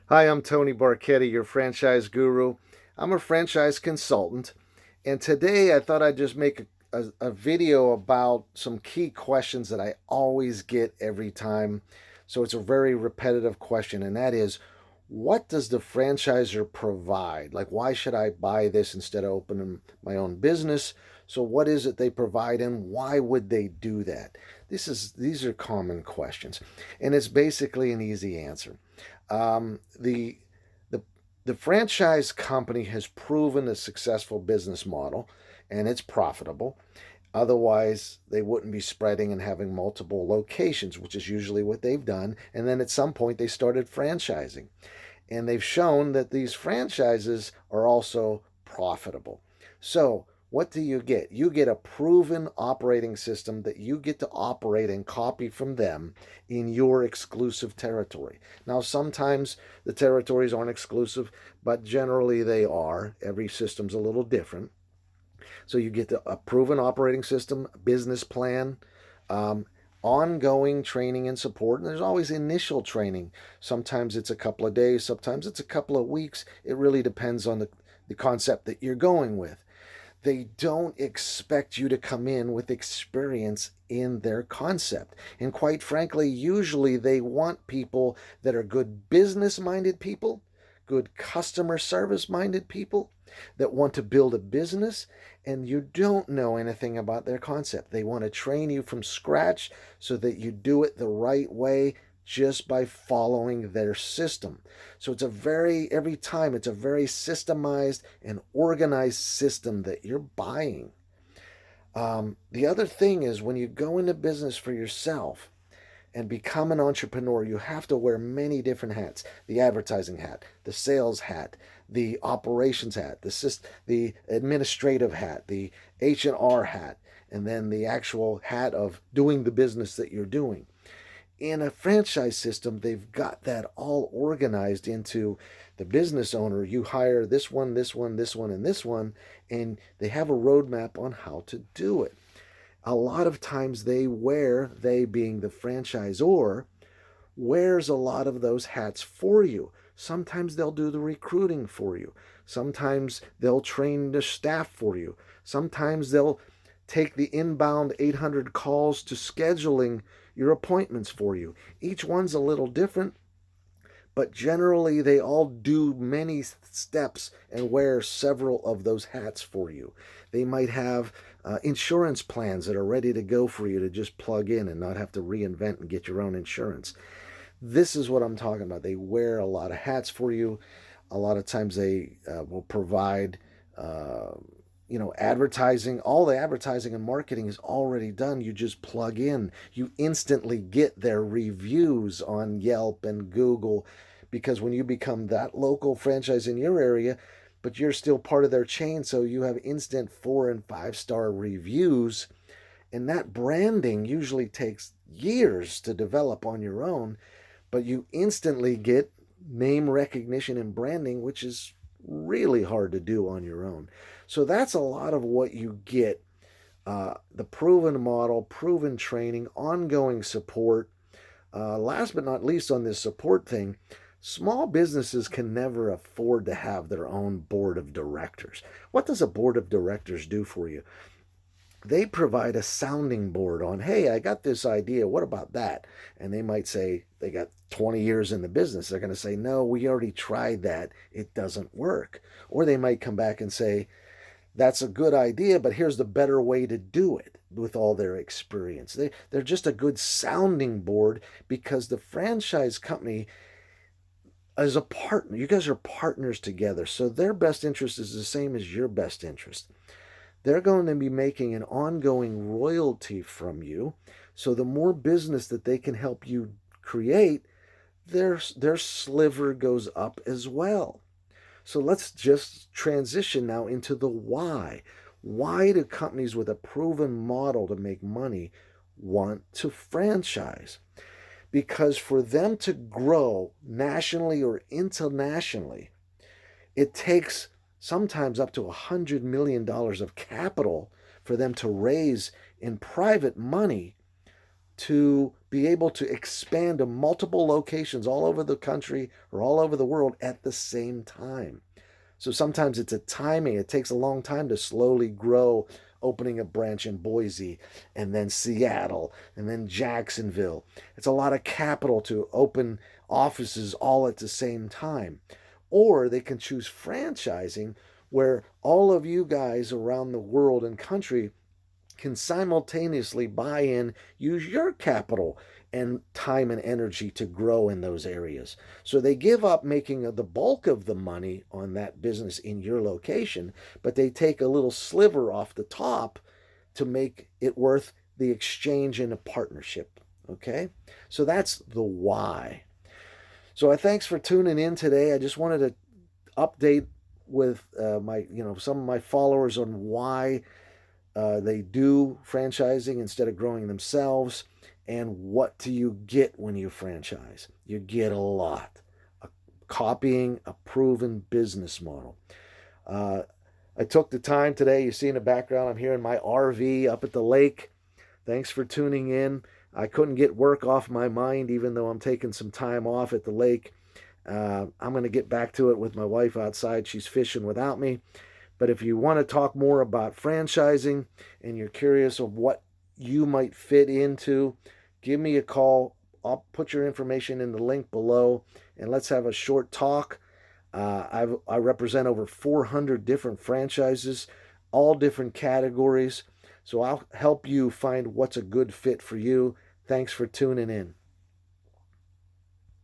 Hi, I'm Tony Barchetti, your franchise guru. I'm a franchise consultant, and today I thought I'd just make a video about some key questions that I always get every time. So it's a very repetitive question, and that is, what does the franchisor provide? Like, why should I buy this instead of opening my own business? So what is it they provide, and why would they do that? These are common questions, and it's basically an easy answer. Um, the the the franchise company has proven a successful business model, and it's profitable. Otherwise, they wouldn't be spreading and having multiple locations, which is usually what they've done. And then at some point, they started franchising, and they've shown that these franchises are also profitable. So, what do you get? You get a proven operating system that you get to operate and copy from them in your exclusive territory. Now, sometimes the territories aren't exclusive, but generally they are. Every system's a little different. So, you get a proven operating system, business plan, um, ongoing training and support. And there's always initial training. Sometimes it's a couple of days, sometimes it's a couple of weeks. It really depends on the concept that you're going with. They don't expect you to come in with experience in their concept. And quite frankly, usually they want people that are good business minded people, good customer service minded people that want to build a business, and you don't know anything about their concept. They want to train you from scratch so that you do it the right way just by following their system. So every time it's a very systemized and organized system that you're buying. The other thing is when you go into business for yourself and become an entrepreneur, you have to wear many different hats: the advertising hat, the sales hat, the operations hat, the administrative hat, the H&R hat, and then the actual hat of doing the business that you're doing. In a franchise system, they've got that all organized into the business owner. You hire this one, this one, this one, and this one, and they have a roadmap on how to do it. A lot of times they being the franchisor, wears a lot of those hats for you. Sometimes they'll do the recruiting for you. Sometimes they'll train the staff for you. Sometimes they'll take the inbound 800 calls to scheduling your appointments for you. Each one's a little different, but generally they all do many steps and wear several of those hats for you. They might have insurance plans that are ready to go for you to just plug in and not have to reinvent and get your own insurance. This is what I'm talking about. They wear a lot of hats for you. A lot of times they will provide, uh, advertising. All the advertising and marketing is already done. You just plug in. You instantly get their reviews on Yelp and Google, because when you become that local franchise in your area, but you're still part of their chain, so you have instant 4 and 5 star reviews. And that branding usually takes years to develop on your own, but you instantly get name recognition and branding, which is really hard to do on your own. So that's a lot of what you get: the proven model, proven training, ongoing support. Last but not least, on this support thing, small businesses can never afford to have their own board of directors. What does a board of directors do for you? They provide a sounding board on, hey, I got this idea, what about that? And they might say, they got 20 years in the business, they're going to say, no, we already tried that, it doesn't work. Or they might come back and say, that's a good idea, but here's the better way to do it, with all their experience. They're just a good sounding board, because the franchise company is a partner. You guys are partners together, so their best interest is the same as your best interest. They're going to be making an ongoing royalty from you. So the more business that they can help you create, their sliver goes up as well. So let's just transition now into the why. Why do companies with a proven model to make money want to franchise? Because for them to grow nationally or internationally, it takes sometimes up to $100 million of capital for them to raise in private money to be able to expand to multiple locations all over the country or all over the world at the same time. So sometimes it's a timing. It takes a long time to slowly grow, opening a branch in Boise and then Seattle and then Jacksonville. It's a lot of capital to open offices all at the same time. Or they can choose franchising, where all of you guys around the world and country can simultaneously buy in, use your capital and time and energy to grow in those areas. So they give up making the bulk of the money on that business in your location, but they take a little sliver off the top to make it worth the exchange in a partnership. Okay? So that's the why. So thanks for tuning in today. I just wanted to update with some of my followers on why they do franchising instead of growing themselves. And what do you get when you franchise? You get a lot. Copying a proven business model. I took the time today. You see in the background, I'm here in my RV up at the lake. Thanks for tuning in. I couldn't get work off my mind, even though I'm taking some time off at the lake. I'm going to get back to it with my wife outside. She's fishing without me. But if you want to talk more about franchising and you're curious of what you might fit into, give me a call. I'll put your information in the link below and let's have a short talk. I represent over 400 different franchises, all different categories. So I'll help you find what's a good fit for you. Thanks for tuning in.